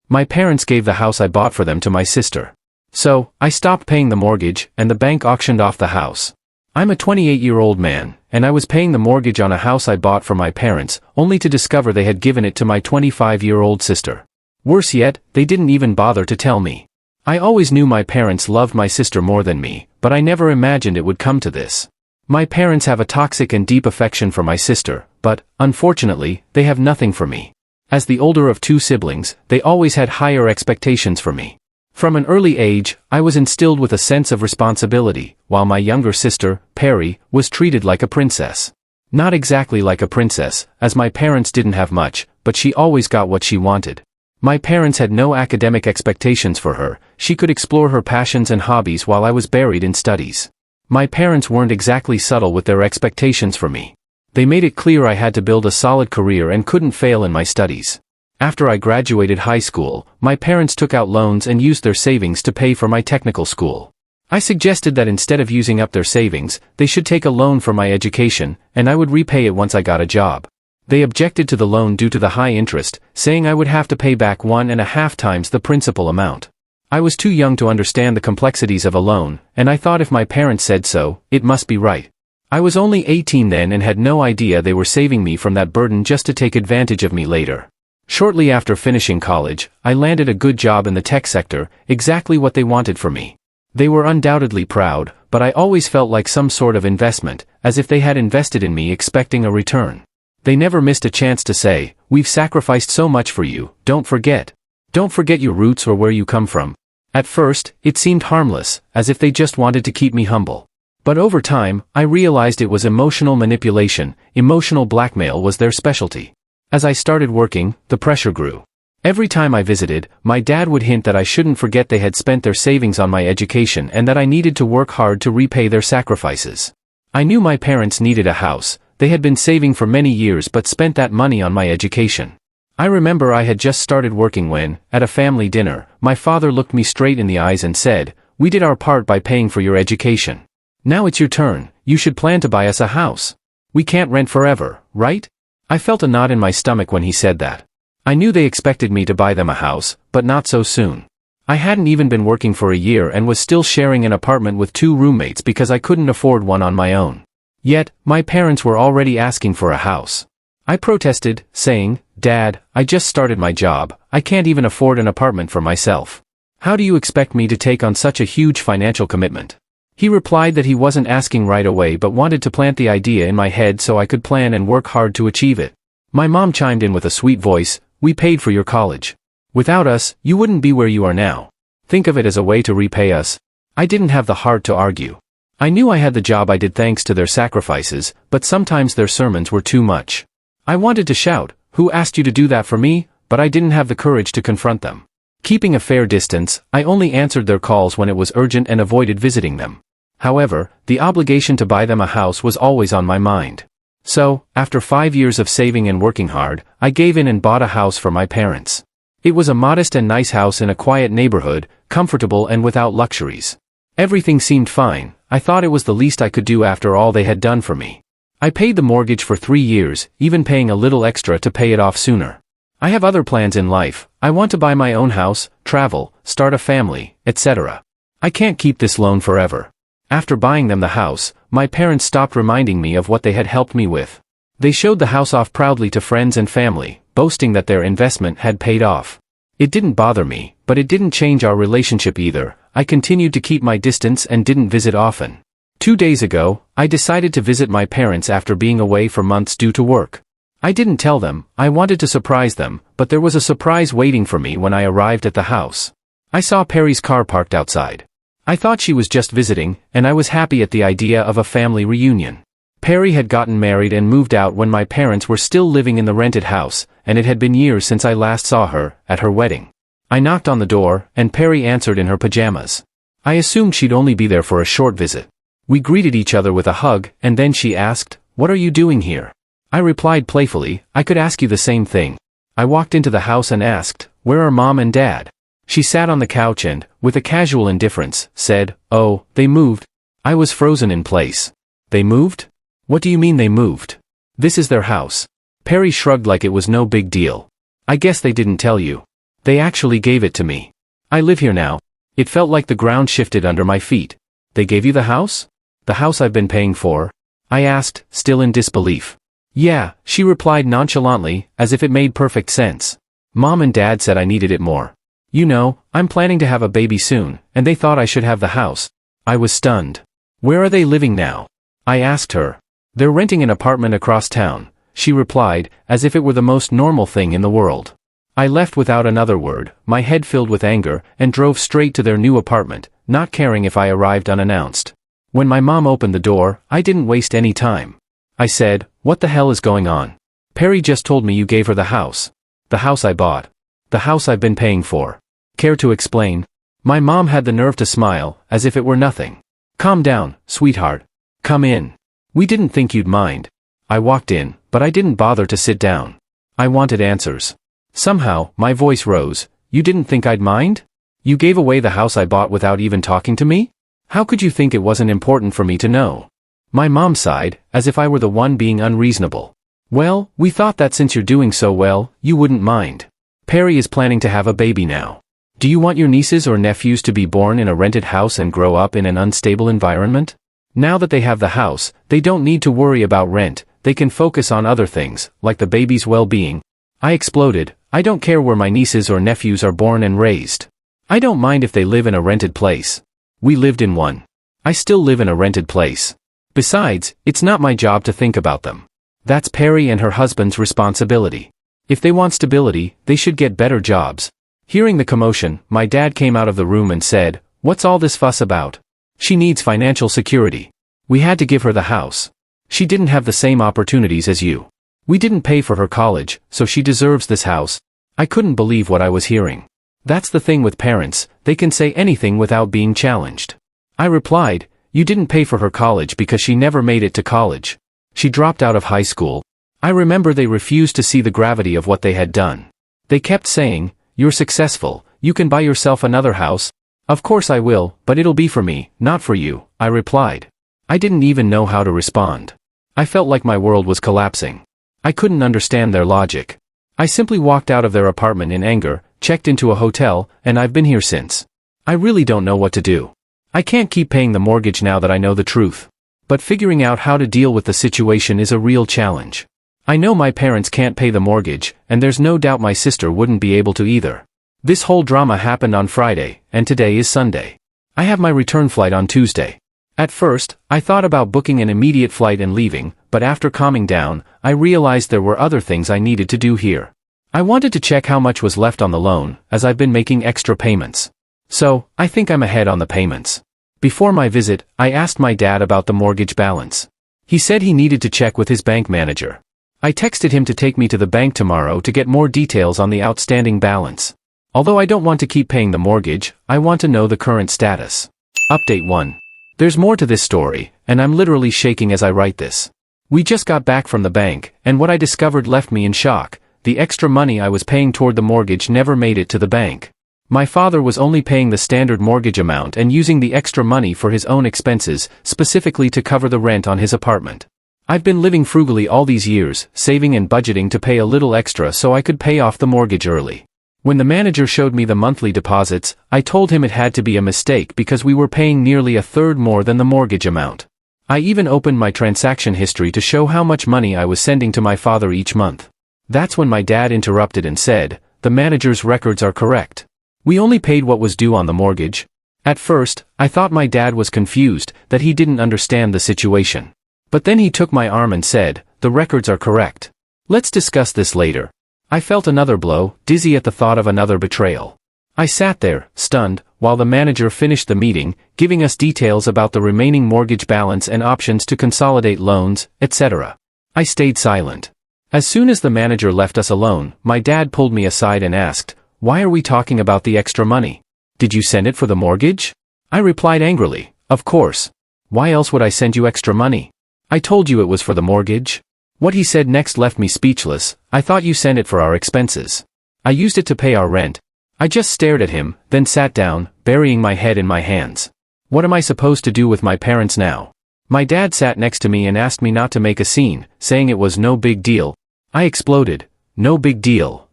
My parents gave the house I bought for them to my sister. So, I stopped paying the mortgage, and the bank auctioned off the house. I'm a 28-year-old man, and I was paying the mortgage on a house I bought for my parents, only to discover they had given it to my 25-year-old sister. Worse yet, they didn't even bother to tell me. I always knew my parents loved my sister more than me, but I never imagined it would come to this. My parents have a toxic and deep affection for my sister, but, unfortunately, they have nothing for me. As the older of two siblings, they always had higher expectations for me. From an early age, I was instilled with a sense of responsibility, while my younger sister, Perry, was treated like a princess. Not exactly like a princess, as my parents didn't have much, but she always got what she wanted. My parents had no academic expectations for her. She could explore her passions and hobbies while I was buried in studies. My parents weren't exactly subtle with their expectations for me. They made it clear I had to build a solid career and couldn't fail in my studies. After I graduated high school, my parents took out loans and used their savings to pay for my technical school. I suggested that instead of using up their savings, they should take a loan for my education, and I would repay it once I got a job. They objected to the loan due to the high interest, saying I would have to pay back 1.5 times the principal amount. I was too young to understand the complexities of a loan, and I thought if my parents said so, it must be right. I was only 18 then and had no idea they were saving me from that burden just to take advantage of me later. Shortly after finishing college, I landed a good job in the tech sector, exactly what they wanted for me. They were undoubtedly proud, but I always felt like some sort of investment, as if they had invested in me expecting a return. They never missed a chance to say, "We've sacrificed so much for you, don't forget. Don't forget your roots or where you come from." At first, it seemed harmless, as if they just wanted to keep me humble. But over time, I realized it was emotional manipulation. Emotional blackmail was their specialty. As I started working, the pressure grew. Every time I visited, my dad would hint that I shouldn't forget they had spent their savings on my education and that I needed to work hard to repay their sacrifices. I knew my parents needed a house. They had been saving for many years but spent that money on my education. I remember I had just started working when, at a family dinner, my father looked me straight in the eyes and said, "We did our part by paying for your education. Now it's your turn. You should plan to buy us a house. We can't rent forever, right?" I felt a knot in my stomach when he said that. I knew they expected me to buy them a house, but not so soon. I hadn't even been working for a year and was still sharing an apartment with 2 roommates because I couldn't afford one on my own. Yet, my parents were already asking for a house. I protested, saying, "Dad, I just started my job. I can't even afford an apartment for myself. How do you expect me to take on such a huge financial commitment?" He replied that he wasn't asking right away but wanted to plant the idea in my head so I could plan and work hard to achieve it. My mom chimed in with a sweet voice, "We paid for your college. Without us, you wouldn't be where you are now. Think of it as a way to repay us." I didn't have the heart to argue. I knew I had the job I did thanks to their sacrifices, but sometimes their sermons were too much. I wanted to shout, "Who asked you to do that for me?" but I didn't have the courage to confront them. Keeping a fair distance, I only answered their calls when it was urgent and avoided visiting them. However, the obligation to buy them a house was always on my mind. So, after 5 years of saving and working hard, I gave in and bought a house for my parents. It was a modest and nice house in a quiet neighborhood, comfortable and without luxuries. Everything seemed fine. I thought it was the least I could do after all they had done for me. I paid the mortgage for 3 years, even paying a little extra to pay it off sooner. I have other plans in life. I want to buy my own house, travel, start a family, etc. I can't keep this loan forever. After buying them the house, my parents stopped reminding me of what they had helped me with. They showed the house off proudly to friends and family, boasting that their investment had paid off. It didn't bother me, but it didn't change our relationship either. I continued to keep my distance and didn't visit often. 2 days ago, I decided to visit my parents after being away for months due to work. I didn't tell them. I wanted to surprise them, but there was a surprise waiting for me when I arrived at the house. I saw Perry's car parked outside. I thought she was just visiting, and I was happy at the idea of a family reunion. Perry had gotten married and moved out when my parents were still living in the rented house, and it had been years since I last saw her, at her wedding. I knocked on the door, and Perry answered in her pajamas. I assumed she'd only be there for a short visit. We greeted each other with a hug, and then she asked, "What are you doing here?" I replied playfully, "I could ask you the same thing." I walked into the house and asked, "Where are Mom and Dad?" She sat on the couch and, with a casual indifference, said, "Oh, they moved." I was frozen in place. They moved? What do you mean they moved? This is their house. Perry shrugged like it was no big deal. I guess they didn't tell you. They actually gave it to me. I live here now. It felt like the ground shifted under my feet. They gave you the house? The house I've been paying for? I asked, still in disbelief. Yeah, she replied nonchalantly, as if it made perfect sense. Mom and Dad said I needed it more. You know, I'm planning to have a baby soon, and they thought I should have the house. I was stunned. Where are they living now? I asked her. They're renting an apartment across town, she replied, as if it were the most normal thing in the world. I left without another word, my head filled with anger, and drove straight to their new apartment, not caring if I arrived unannounced. When my mom opened the door, I didn't waste any time. I said, "What the hell is going on? Perry just told me you gave her the house." "The house I bought. The house I've been paying for." "Care to explain?" My mom had the nerve to smile, as if it were nothing. "Calm down, sweetheart. Come in. We didn't think you'd mind." I walked in, but I didn't bother to sit down. I wanted answers. Somehow, my voice rose. "You didn't think I'd mind? You gave away the house I bought without even talking to me? How could you think it wasn't important for me to know?" My mom sighed, as if I were the one being unreasonable. "Well, we thought that since you're doing so well, you wouldn't mind. Perry is planning to have a baby now. Do you want your nieces or nephews to be born in a rented house and grow up in an unstable environment? Now that they have the house, they don't need to worry about rent, they can focus on other things, like the baby's well-being." I exploded. "I don't care where my nieces or nephews are born and raised. I don't mind if they live in a rented place. We lived in one. I still live in a rented place. Besides, it's not my job to think about them. That's Perry and her husband's responsibility. If they want stability, they should get better jobs." Hearing the commotion, my dad came out of the room and said, "What's all this fuss about? She needs financial security. We had to give her the house. She didn't have the same opportunities as you. We didn't pay for her college, so she deserves this house." I couldn't believe what I was hearing. That's the thing with parents, they can say anything without being challenged. I replied, "You didn't pay for her college because she never made it to college. She dropped out of high school." I remember they refused to see the gravity of what they had done. They kept saying, "You're successful, you can buy yourself another house." "Of course I will, but it'll be for me, not for you," I replied. I didn't even know how to respond. I felt like my world was collapsing. I couldn't understand their logic. I simply walked out of their apartment in anger, checked into a hotel, and I've been here since. I really don't know what to do. I can't keep paying the mortgage now that I know the truth. But figuring out how to deal with the situation is a real challenge. I know my parents can't pay the mortgage, and there's no doubt my sister wouldn't be able to either. This whole drama happened on Friday, and today is Sunday. I have my return flight on Tuesday. At first, I thought about booking an immediate flight and leaving, but after calming down, I realized there were other things I needed to do here. I wanted to check how much was left on the loan, as I've been making extra payments. So, I think I'm ahead on the payments. Before my visit, I asked my dad about the mortgage balance. He said he needed to check with his bank manager. I texted him to take me to the bank tomorrow to get more details on the outstanding balance. Although I don't want to keep paying the mortgage, I want to know the current status. Update 1. There's more to this story, and I'm literally shaking as I write this. We just got back from the bank, and what I discovered left me in shock. The extra money I was paying toward the mortgage never made it to the bank. My father was only paying the standard mortgage amount and using the extra money for his own expenses, specifically to cover the rent on his apartment. I've been living frugally all these years, saving and budgeting to pay a little extra so I could pay off the mortgage early. When the manager showed me the monthly deposits, I told him it had to be a mistake because we were paying nearly a third more than the mortgage amount. I even opened my transaction history to show how much money I was sending to my father each month. That's when my dad interrupted and said, "The manager's records are correct. We only paid what was due on the mortgage." At first, I thought my dad was confused, that he didn't understand the situation. But then he took my arm and said, "The records are correct. Let's discuss this later." I felt another blow, dizzy at the thought of another betrayal. I sat there, stunned, while the manager finished the meeting, giving us details about the remaining mortgage balance and options to consolidate loans, etc. I stayed silent. As soon as the manager left us alone, my dad pulled me aside and asked, "Why are we talking about the extra money? Did you send it for the mortgage?" I replied angrily, "Of course. Why else would I send you extra money? I told you it was for the mortgage." What he said next left me speechless. "I thought you sent it for our expenses. I used it to pay our rent." I just stared at him, then sat down, burying my head in my hands. What am I supposed to do with my parents now? My dad sat next to me and asked me not to make a scene, saying it was no big deal. I exploded. "No big deal.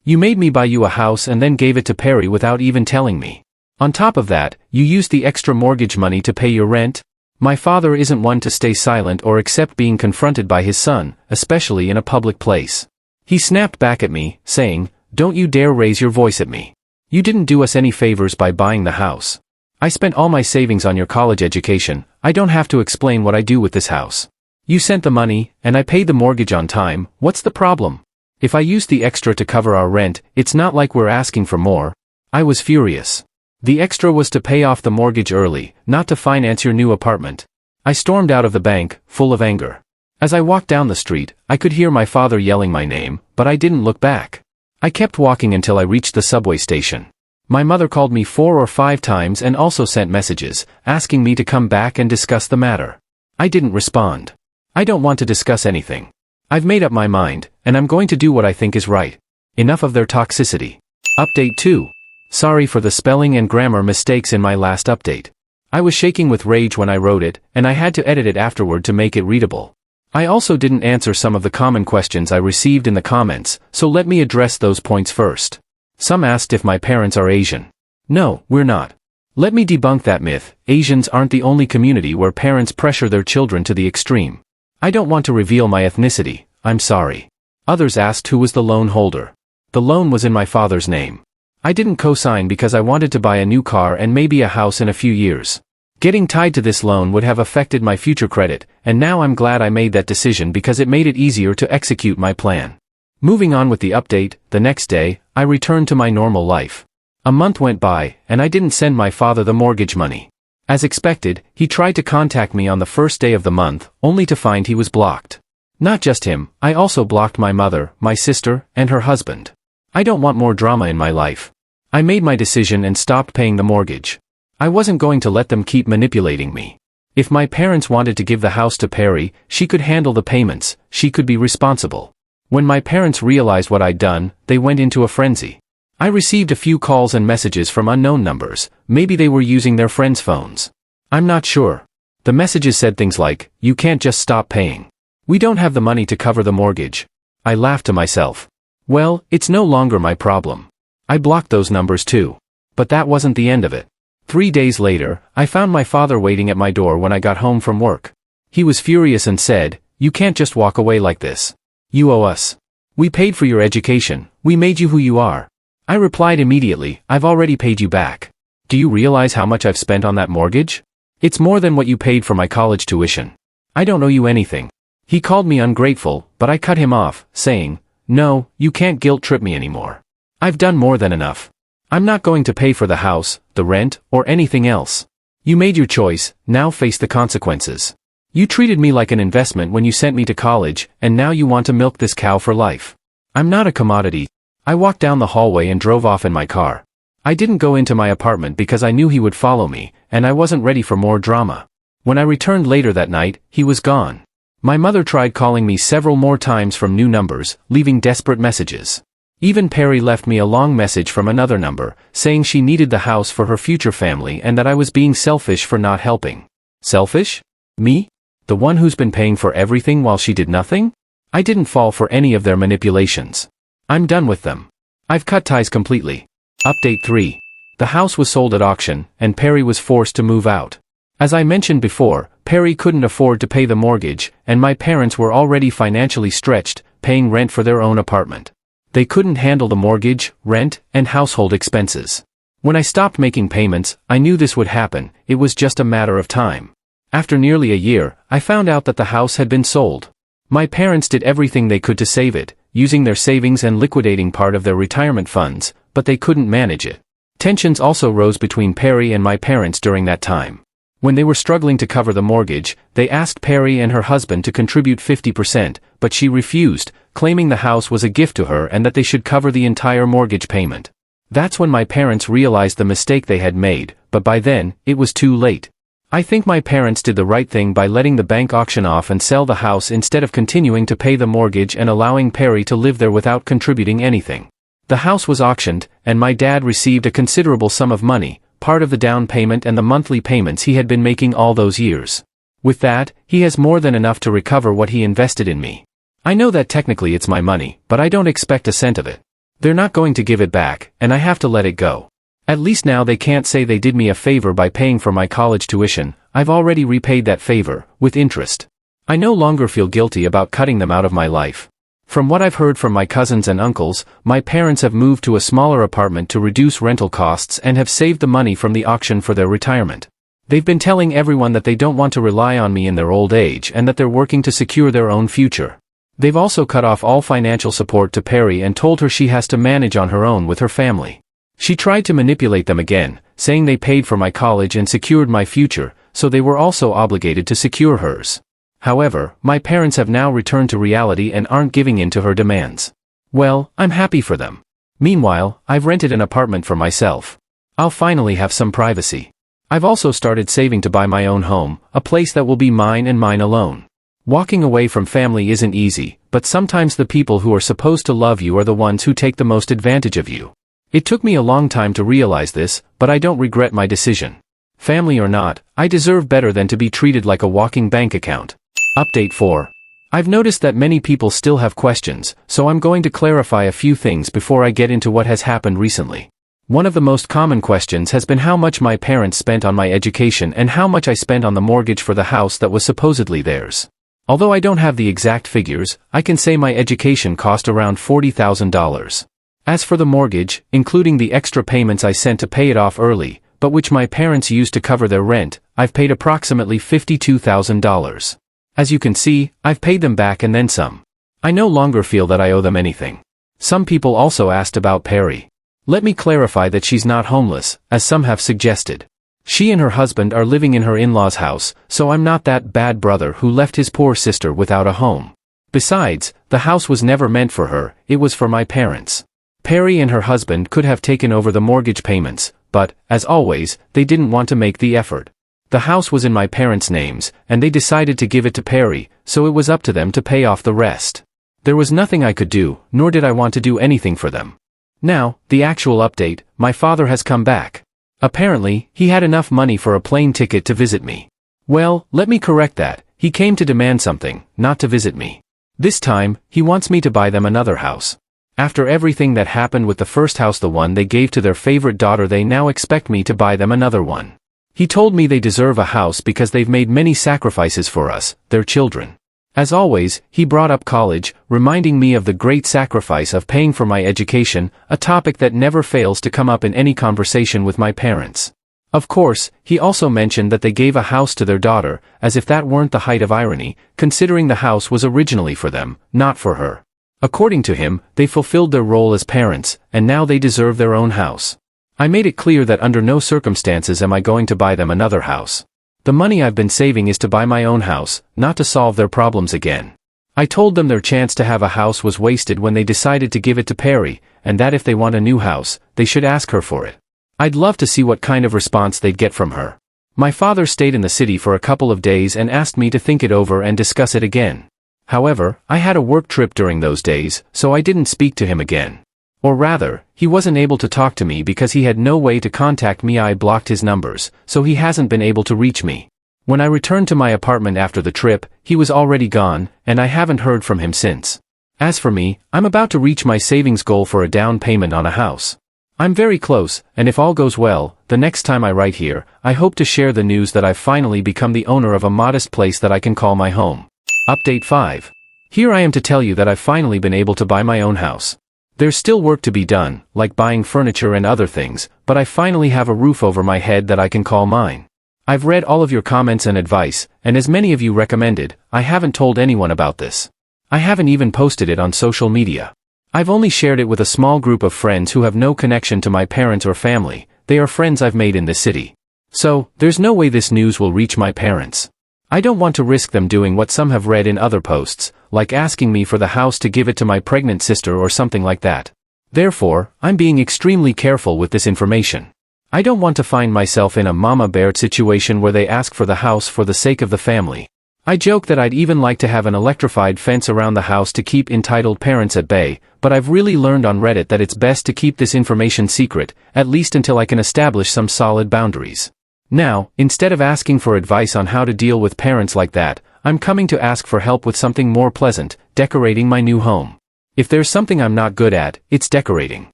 You made me buy you a house and then gave it to Perry without even telling me. On top of that, you used the extra mortgage money to pay your rent. My father isn't one to stay silent or accept being confronted by his son, especially in a public place. He snapped back at me, saying, "Don't you dare raise your voice at me. You didn't do us any favors by buying the house. I spent all my savings on your college education. I don't have to explain what I do with this house. You sent the money, and I paid the mortgage on time. What's the problem? If I used the extra to cover our rent, it's not like we're asking for more." I was furious. The extra was to pay off the mortgage early, not to finance your new apartment. I stormed out of the bank, full of anger. As I walked down the street, I could hear my father yelling my name, but I didn't look back. I kept walking until I reached the subway station. My mother called me 4 or 5 times and also sent messages, asking me to come back and discuss the matter. I didn't respond. I don't want to discuss anything. I've made up my mind, and I'm going to do what I think is right. Enough of their toxicity. Update 2. Sorry for the spelling and grammar mistakes in my last update. I was shaking with rage when I wrote it, and I had to edit it afterward to make it readable. I also didn't answer some of the common questions I received in the comments, so let me address those points first. Some asked if my parents are Asian. No, we're not. Let me debunk that myth. Asians aren't the only community where parents pressure their children to the extreme. I don't want to reveal my ethnicity, I'm sorry. Others asked who was the loan holder. The loan was in my father's name. I didn't co-sign because I wanted to buy a new car and maybe a house in a few years. Getting tied to this loan would have affected my future credit, and now I'm glad I made that decision because it made it easier to execute my plan. Moving on with the update, the next day, I returned to my normal life. A month went by, and I didn't send my father the mortgage money. As expected, he tried to contact me on the first day of the month, only to find he was blocked. Not just him, I also blocked my mother, my sister, and her husband. I don't want more drama in my life. I made my decision and stopped paying the mortgage. I wasn't going to let them keep manipulating me. If my parents wanted to give the house to Perry, she could handle the payments, she could be responsible. When my parents realized what I'd done, they went into a frenzy. I received a few calls and messages from unknown numbers. Maybe they were using their friends' phones. I'm not sure. The messages said things like, "You can't just stop paying. We don't have the money to cover the mortgage." I laughed to myself. Well, it's no longer my problem. I blocked those numbers too. But that wasn't the end of it. 3 days later, I found my father waiting at my door when I got home from work. He was furious and said, "You can't just walk away like this. You owe us. We paid for your education, we made you who you are." I replied immediately, "I've already paid you back. Do you realize how much I've spent on that mortgage? It's more than what you paid for my college tuition. I don't owe you anything." He called me ungrateful, but I cut him off, saying, "No, you can't guilt trip me anymore. I've done more than enough. I'm not going to pay for the house, the rent, or anything else. You made your choice, now face the consequences. You treated me like an investment when you sent me to college, and now you want to milk this cow for life. I'm not a commodity." I walked down the hallway and drove off in my car. I didn't go into my apartment because I knew he would follow me, and I wasn't ready for more drama. When I returned later that night, he was gone. My mother tried calling me several more times from new numbers, leaving desperate messages. Even Perry left me a long message from another number, saying she needed the house for her future family and that I was being selfish for not helping. Selfish? Me? The one who's been paying for everything while she did nothing? I didn't fall for any of their manipulations. I'm done with them. I've cut ties completely. Update 3. The house was sold at auction, and Perry was forced to move out. As I mentioned before, Perry couldn't afford to pay the mortgage, and my parents were already financially stretched, paying rent for their own apartment. They couldn't handle the mortgage, rent, and household expenses. When I stopped making payments, I knew this would happen. It was just a matter of time. After nearly a year, I found out that the house had been sold. My parents did everything they could to save it, using their savings and liquidating part of their retirement funds, but they couldn't manage it. Tensions also rose between Perry and my parents during that time. When they were struggling to cover the mortgage, they asked Perry and her husband to contribute 50%, but she refused, claiming the house was a gift to her and that they should cover the entire mortgage payment. That's when my parents realized the mistake they had made, but by then, it was too late. I think my parents did the right thing by letting the bank auction off and sell the house instead of continuing to pay the mortgage and allowing Perry to live there without contributing anything. The house was auctioned, and my dad received a considerable sum of money, part of the down payment and the monthly payments he had been making all those years. With that, he has more than enough to recover what he invested in me. I know that technically it's my money, but I don't expect a cent of it. They're not going to give it back, and I have to let it go. At least now they can't say they did me a favor by paying for my college tuition. I've already repaid that favor, with interest. I no longer feel guilty about cutting them out of my life. From what I've heard from my cousins and uncles, my parents have moved to a smaller apartment to reduce rental costs and have saved the money from the auction for their retirement. They've been telling everyone that they don't want to rely on me in their old age and that they're working to secure their own future. They've also cut off all financial support to Perry and told her she has to manage on her own with her family. She tried to manipulate them again, saying they paid for my college and secured my future, so they were also obligated to secure hers. However, my parents have now returned to reality and aren't giving in to her demands. Well, I'm happy for them. Meanwhile, I've rented an apartment for myself. I'll finally have some privacy. I've also started saving to buy my own home, a place that will be mine and mine alone. Walking away from family isn't easy, but sometimes the people who are supposed to love you are the ones who take the most advantage of you. It took me a long time to realize this, but I don't regret my decision. Family or not, I deserve better than to be treated like a walking bank account. Update 4. I've noticed that many people still have questions, so I'm going to clarify a few things before I get into what has happened recently. One of the most common questions has been how much my parents spent on my education and how much I spent on the mortgage for the house that was supposedly theirs. Although I don't have the exact figures, I can say my education cost around $40,000. As for the mortgage, including the extra payments I sent to pay it off early, but which my parents used to cover their rent, I've paid approximately $52,000. As you can see, I've paid them back and then some. I no longer feel that I owe them anything. Some people also asked about Perry. Let me clarify that she's not homeless, as some have suggested. She and her husband are living in her in-laws' house, so I'm not that bad brother who left his poor sister without a home. Besides, the house was never meant for her, it was for my parents. Perry and her husband could have taken over the mortgage payments, but, as always, they didn't want to make the effort. The house was in my parents' names, and they decided to give it to Perry, so it was up to them to pay off the rest. There was nothing I could do, nor did I want to do anything for them. Now, the actual update, my father has come back. Apparently, he had enough money for a plane ticket to visit me. Well, let me correct that, he came to demand something, not to visit me. This time, he wants me to buy them another house. After everything that happened with the first house, the one they gave to their favorite daughter, they now expect me to buy them another one. He told me they deserve a house because they've made many sacrifices for us, their children. As always, he brought up college, reminding me of the great sacrifice of paying for my education, a topic that never fails to come up in any conversation with my parents. Of course, he also mentioned that they gave a house to their daughter, as if that weren't the height of irony, considering the house was originally for them, not for her. According to him, they fulfilled their role as parents, and now they deserve their own house. I made it clear that under no circumstances am I going to buy them another house. The money I've been saving is to buy my own house, not to solve their problems again. I told them their chance to have a house was wasted when they decided to give it to Perry, and that if they want a new house, they should ask her for it. I'd love to see what kind of response they'd get from her. My father stayed in the city for a couple of days and asked me to think it over and discuss it again. However, I had a work trip during those days, so I didn't speak to him again. Or rather, he wasn't able to talk to me because he had no way to contact me. I blocked his numbers, so he hasn't been able to reach me. When I returned to my apartment after the trip, he was already gone, and I haven't heard from him since. As for me, I'm about to reach my savings goal for a down payment on a house. I'm very close, and if all goes well, the next time I write here, I hope to share the news that I've finally become the owner of a modest place that I can call my home. Update 5. Here I am to tell you that I've finally been able to buy my own house. There's still work to be done, like buying furniture and other things, but I finally have a roof over my head that I can call mine. I've read all of your comments and advice, and as many of you recommended, I haven't told anyone about this. I haven't even posted it on social media. I've only shared it with a small group of friends who have no connection to my parents or family. They are friends I've made in this city. So, there's no way this news will reach my parents. I don't want to risk them doing what some have read in other posts, like asking me for the house to give it to my pregnant sister or something like that. Therefore, I'm being extremely careful with this information. I don't want to find myself in a mama bear situation where they ask for the house for the sake of the family. I joke that I'd even like to have an electrified fence around the house to keep entitled parents at bay, but I've really learned on Reddit that it's best to keep this information secret, at least until I can establish some solid boundaries. Now, instead of asking for advice on how to deal with parents like that, I'm coming to ask for help with something more pleasant, decorating my new home. If there's something I'm not good at, it's decorating.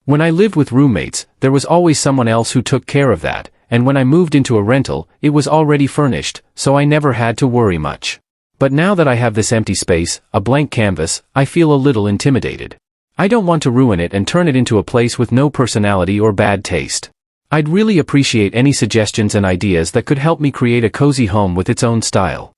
When I lived with roommates, there was always someone else who took care of that, and when I moved into a rental, it was already furnished, so I never had to worry much. But now that I have this empty space, a blank canvas, I feel a little intimidated. I don't want to ruin it and turn it into a place with no personality or bad taste. I'd really appreciate any suggestions and ideas that could help me create a cozy home with its own style.